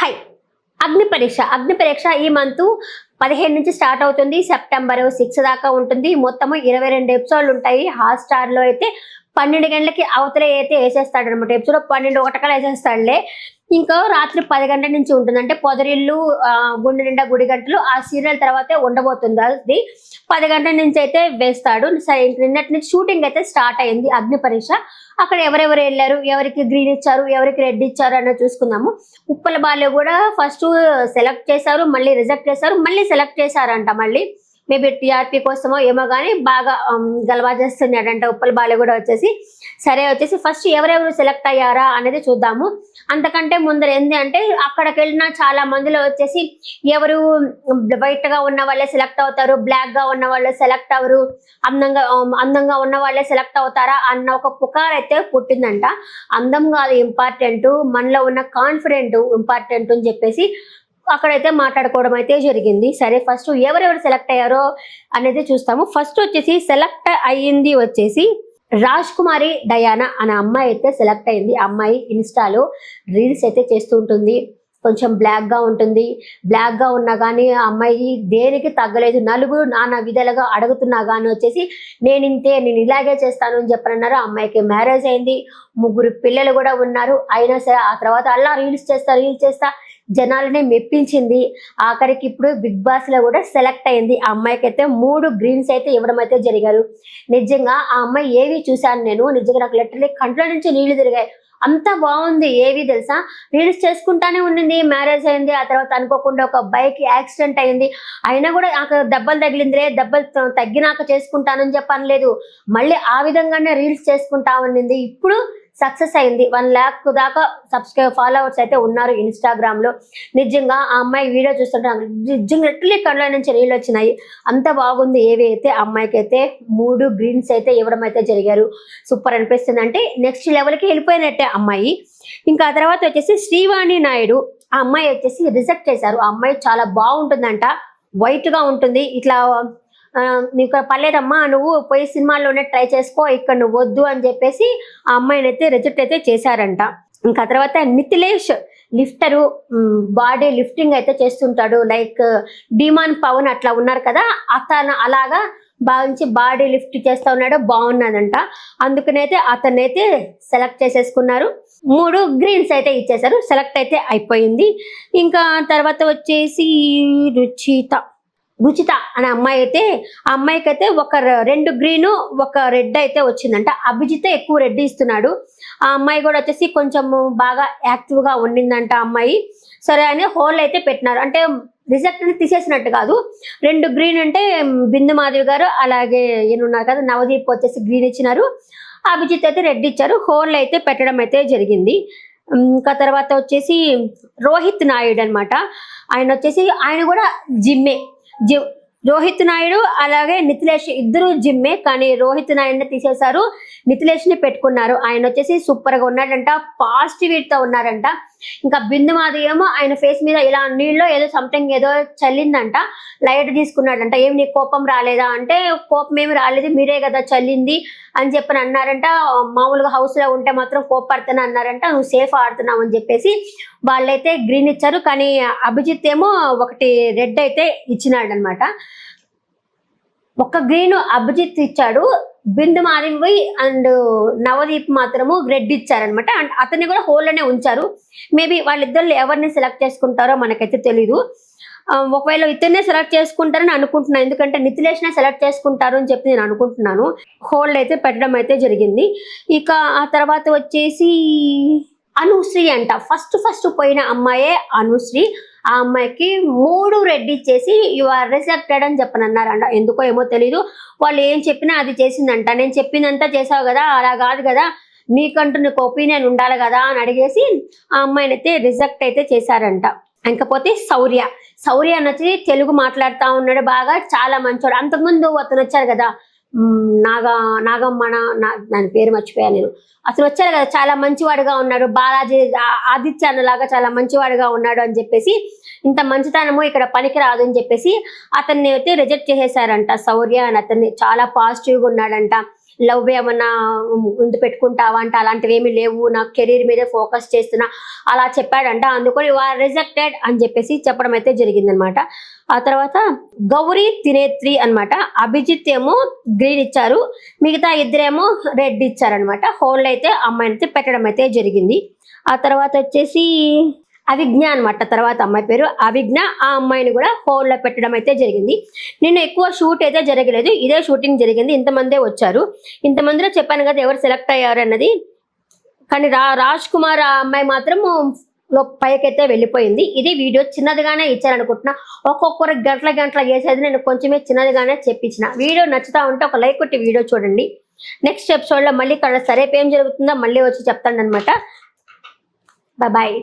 High అగ్ని పరీక్ష ఈ మంత్ 15 నుంచి స్టార్ట్ అవుతుంది. సెప్టెంబర్ 6 దాకా ఉంటుంది. మొత్తము 22 ఎపిసోడ్లు ఉంటాయి. హాట్ స్టార్ లో అయితే 12 గంటలకి అవతల అయితే వేసేస్తాడు అనమాట. ఎపిసోడ్ 12 ఒకటకలా వేసేస్తాడులే. ఇంకా రాత్రి 10 గంటల నుంచి ఉంటుంది. అంటే పొదరిల్లు, గుండె నిండా గుడి గంటలు ఆ సీరియల్ తర్వాతే ఉండబోతుంది. అది 10 గంటల నుంచి అయితే వేస్తాడు. సరే, నిన్నటి నుంచి షూటింగ్ అయితే స్టార్ట్ అయింది అగ్ని పరీక్ష. అక్కడ ఎవరెవరు వెళ్ళారు, ఎవరికి గ్రీన్ ఇచ్చారు, ఎవరికి రెడ్ ఇచ్చారు అనేది చూసుకుందాము. ఉప్పల బాలు కూడా ఫస్ట్ సెలెక్ట్ చేశారు, మళ్ళీ రిజెక్ట్ చేశారు, మళ్ళీ సెలెక్ట్ చేశారంట. మళ్ళీ మేబీ టీఆర్పీ కోసమో ఏమో కానీ బాగా గలవా చేస్తున్నాడంట ఉప్పల బాలు కూడా వచ్చేసి ఫస్ట్ ఎవరెవరు సెలెక్ట్ అయ్యారా అనేది చూద్దాము. అంతకంటే ముందర ఏంది అంటే అక్కడికి వెళ్ళిన చాలా మందిలో వచ్చేసి ఎవరు వైట్ గా ఉన్న వాళ్ళే సెలెక్ట్ అవుతారు, బ్లాక్ గా ఉన్న వాళ్ళే సెలెక్ట్ అవరు, అందంగా ఉన్న వాళ్ళే సెలెక్ట్ అవుతారా అన్న ఒక పుకార్ అయితే పుట్టిందంట. అందం కాదు ఇంపార్టెంట్, మనలో ఉన్న కాన్ఫిడెంట్ ఇంపార్టెంట్ అని చెప్పేసి అక్కడైతే మాట్లాడుకోవడం అయితే జరిగింది. సరే, ఫస్ట్ ఎవరెవరు సెలెక్ట్ అయ్యారో అనేది చూస్తాము. ఫస్ట్ వచ్చేసి సెలెక్ట్ అయ్యింది వచ్చేసి రాజ్ కుమారి డయానా అనే అమ్మాయి అయితే సెలెక్ట్ అయింది. అమ్మాయి ఇన్స్టాలో రీల్స్ అయితే చేస్తూ ఉంటుంది. కొంచెం బ్లాక్ గా ఉంటుంది. బ్లాక్ గా ఉన్నా కానీ ఆ అమ్మాయి దేనికి తగ్గలేదు. నలుగురు నానా విధాలుగా అడుగుతున్నా కానీ వచ్చేసి నేను ఇలాగే చేస్తాను అని చెప్పనన్నారు. ఆ అమ్మాయికి మ్యారేజ్ అయింది, 3 పిల్లలు కూడా ఉన్నారు. అయినా సరే ఆ తర్వాత అలా రీల్స్ చేస్తా జనాలనే మెప్పించింది. ఆఖరికి ఇప్పుడు బిగ్ బాస్ లో కూడా సెలెక్ట్ అయింది. ఆ అమ్మాయికి అయితే 3 గ్రీన్స్ అయితే ఇవ్వడం అయితే జరిగారు. నిజంగా ఆ అమ్మాయి ఏవి చూశాను నేను, నిజంగా నాకు లిటరలీ కంట్లో నుంచి నీళ్లు తిరిగాయి. అంత బాగుంది. ఏవి తెలుసా, రీల్స్ చేసుకుంటానే ఉండింది. మ్యారేజ్ అయింది. ఆ తర్వాత అనుకోకుండా ఒక బైక్ యాక్సిడెంట్ అయింది. అయినా కూడా నాకు దెబ్బలు తగిలిందిలే, దెబ్బలు తగ్గినాక చేసుకుంటానని చెప్పనలేదు. మళ్ళీ ఆ విధంగానే రీల్స్ చేసుకుంటా ఉండింది. ఇప్పుడు సక్సెస్ అయింది. 1 lakh దాకా ఫాలోవర్స్ అయితే ఉన్నారు ఇన్స్టాగ్రామ్ లో. నిజంగా ఆ అమ్మాయి వీడియో చూస్తుంటే నిజంగా లిటరలీ కళ్ళ నుంచి నీళ్ళు వచ్చినాయి. అంత బాగుంది. ఏవి అయితే అమ్మాయికి అయితే 3 గ్రీన్స్ అయితే ఇవ్వడం అయితే జరిగారు. సూపర్ అనిపిస్తుంది. అంటే నెక్స్ట్ లెవెల్కి వెళ్ళిపోయినట్టే అమ్మాయి. ఇంకా ఆ తర్వాత వచ్చేసి శ్రీవాణి నాయుడు, ఆ అమ్మాయి వచ్చేసి రిజెక్ట్ చేశారు. ఆ అమ్మాయి చాలా బాగుంటుందంట, వైట్ గా ఉంటుంది. ఇట్లా నీకు పర్లేదమ్మా, నువ్వు పోయి సినిమాల్లోనే ట్రై చేసుకో, ఇక్కడ నువ్వు వద్దు అని చెప్పేసి ఆ అమ్మాయిని అయితే రిజెక్ట్ అయితే చేశారంట. ఇంకా తర్వాత నితిలేష్ లిఫ్టరు, బాడీ లిఫ్టింగ్ అయితే చేస్తుంటాడు. లైక్ డిమాన్ పవన్ అట్లా ఉన్నారు కదా, అతను అలాగా భావించి బాడీ లిఫ్ట్ చేస్తా ఉన్నాడు. బాగున్నదంట. అందుకనైతే అతనైతే సెలెక్ట్ చేసేసుకున్నారు. 3 గ్రీన్స్ అయితే ఇచ్చేసారు. సెలెక్ట్ అయితే అయిపోయింది. ఇంకా తర్వాత వచ్చేసి రుచిత అనే అమ్మాయి అయితే, ఆ అమ్మాయికి అయితే ఒక 2 గ్రీన్ 1 రెడ్ అయితే వచ్చిందంట. అభిజిత్ ఎక్కువ రెడ్ ఇస్తున్నాడు. ఆ అమ్మాయి కూడా వచ్చేసి కొంచెం బాగా యాక్టివ్ గా ఉండిందంట అమ్మాయి. సరే అని హోల్ అయితే పెట్టినారు. అంటే రిజెక్ట్ అని తీసేసినట్టు కాదు. 2 గ్రీన్ అంటే బిందు మాధవి గారు, అలాగే ఈయనున్నారు కదా నవదీప్ వచ్చేసి గ్రీన్ ఇచ్చినారు. అభిజిత్ అయితే రెడ్ ఇచ్చారు. హోల్ అయితే పెట్టడం అయితే జరిగింది. ఇంకా తర్వాత వచ్చేసి రోహిత్ నాయుడు అనమాట. ఆయన కూడా జిమ్మే. రోహిత్ నాయుడు అలాగే నితిలేష్ ఇద్దరు జిమ్మే. కానీ రోహిత్ నాయుడిని తీసేశారు, నితిలేష్ ని పెట్టుకున్నారు. ఆయన వచ్చేసి సూపర్ గా ఉన్నాడంట, పాజిటివిటీతో ఉన్నారంట. ఇంకా బిందు మాధవి ఏమో ఆయన ఫేస్ మీద ఇలా నీళ్ళు ఏదో సంథింగ్ ఏదో చల్లిందంట. లైట్ తీసుకున్నాడంట. ఏమి నీ కోపం రాలేదా అంటే, కోపం ఏమి రాలేదు, మీరే కదా చల్లింది అని చెప్పని అన్నారంట. మామూలుగా హౌస్ లో ఉంటే మాత్రం కోపడుతున్నా అన్నారంట. నువ్వు సేఫ్ ఆడుతున్నావు అని చెప్పేసి వాళ్ళైతే గ్రీన్ ఇచ్చారు. కానీ అభిజిత్ ఏమో 1 రెడ్ అయితే ఇచ్చినాడు అనమాట. 1 గ్రీన్ అభిజిత్ ఇచ్చాడు. బిందు మాధవి అండ్ నవదీప్ మాత్రము రెడ్ ఇచ్చారనమాట. అండ్ అతన్ని కూడా హోల్లోనే ఉంచారు. మేబీ వాళ్ళిద్దరు ఎవరిని సెలెక్ట్ చేసుకుంటారో మనకైతే తెలీదు. ఒకవేళ ఇతన్నే సెలెక్ట్ చేసుకుంటారని అనుకుంటున్నాను. ఎందుకంటే నితిలేష్నే సెలెక్ట్ చేసుకుంటారు అని చెప్పి నేను అనుకుంటున్నాను. హోల్డ్ అయితే పెట్టడం అయితే జరిగింది. ఇక ఆ తర్వాత వచ్చేసి అనుశ్రీ అంట. ఫస్ట్ పోయిన అమ్మాయే అనుశ్రీ. ఆ అమ్మాయికి 3 రెడ్ ఇచ్చేసి యు ఆర్ రిజెక్టెడ్ అని చెప్పనన్నారంట. ఎందుకో ఏమో తెలీదు. వాళ్ళు ఏం చెప్పినా అది చేసిందంట. నేను చెప్పిందంతా చేసావు కదా, అలా కాదు కదా, నీకంటూ నీకు ఒపీనియన్ ఉండాలి కదా అని అడిగేసి ఆ అమ్మాయిని అయితే రిజెక్ట్ అయితే చేశారంట. ఇంకపోతే శౌర్య అని తెలుగు మాట్లాడుతూ ఉన్నాడు బాగా, చాలా మంచోడు. అంతకుముందు అతను వచ్చారు కదా నాగమ్మన, దాని పేరు మర్చిపోయాను నేను. అతను వచ్చారు కదా, చాలా మంచివాడుగా ఉన్నాడు. బాలాజీ ఆదిత్య లాగా చాలా మంచివాడుగా ఉన్నాడు అని చెప్పేసి, ఇంత మంచితనము ఇక్కడ పనికి రాదు అని చెప్పేసి అతన్ని అయితే రిజెక్ట్ చేసేసారంట. శౌర్య అని అతన్ని చాలా పాజిటివ్గా ఉన్నాడంట. లవ్ ఏమన్నా ముందు పెట్టుకుంటావా అంటే అలాంటివి ఏమీ లేవు, నాకు కెరీర్ మీదే ఫోకస్ చేస్తున్నా అలా చెప్పాడంట. అందుకని రిజెక్టెడ్ అని చెప్పేసి చెప్పడం అయితే జరిగిందనమాట. ఆ తర్వాత గౌరీ త్రినేత్రి అన్నమాట. అభిజిత్ ఏమో గ్రీన్ ఇచ్చారు, మిగతా ఇద్దరేమో రెడ్ ఇచ్చారనమాట. హోల్డ్ అయితే అమ్మాయిని అయితే పెట్టడం అయితే జరిగింది. ఆ తర్వాత వచ్చేసి అవిజ్ఞ అనమాట. తర్వాత అమ్మాయి పేరు అవిజ్ఞ. ఆ అమ్మాయిని కూడా హోల్డ్ లో పెట్టడం అయితే జరిగింది. నిన్న ఎక్కువ షూట్ అయితే జరగలేదు, ఇదే షూటింగ్ జరిగింది. ఇంతమందే వచ్చారు. ఇంతమందిలో చెప్పాను కదా ఎవరు సెలెక్ట్ అయ్యారు అన్నది. కానీ రాజ్ కుమార్ ఆ అమ్మాయి మాత్రం పైకైతే వెళ్ళిపోయింది. ఇది వీడియో చిన్నదిగానే ఇచ్చారనుకుంటున్నా. ఒక్కొక్కరు గంటల చేసేది నేను కొంచెమే చిన్నదిగానే చెప్పించిన. వీడియో నచ్చుతా ఉంటే ఒక లైక్ కొట్టి వీడియో చూడండి. నెక్స్ట్ ఎపిసోడ్ లో మళ్ళీ సరే ఏం జరుగుతుందో మళ్ళీ వచ్చి చెప్తాను అనమాట. బాయ్.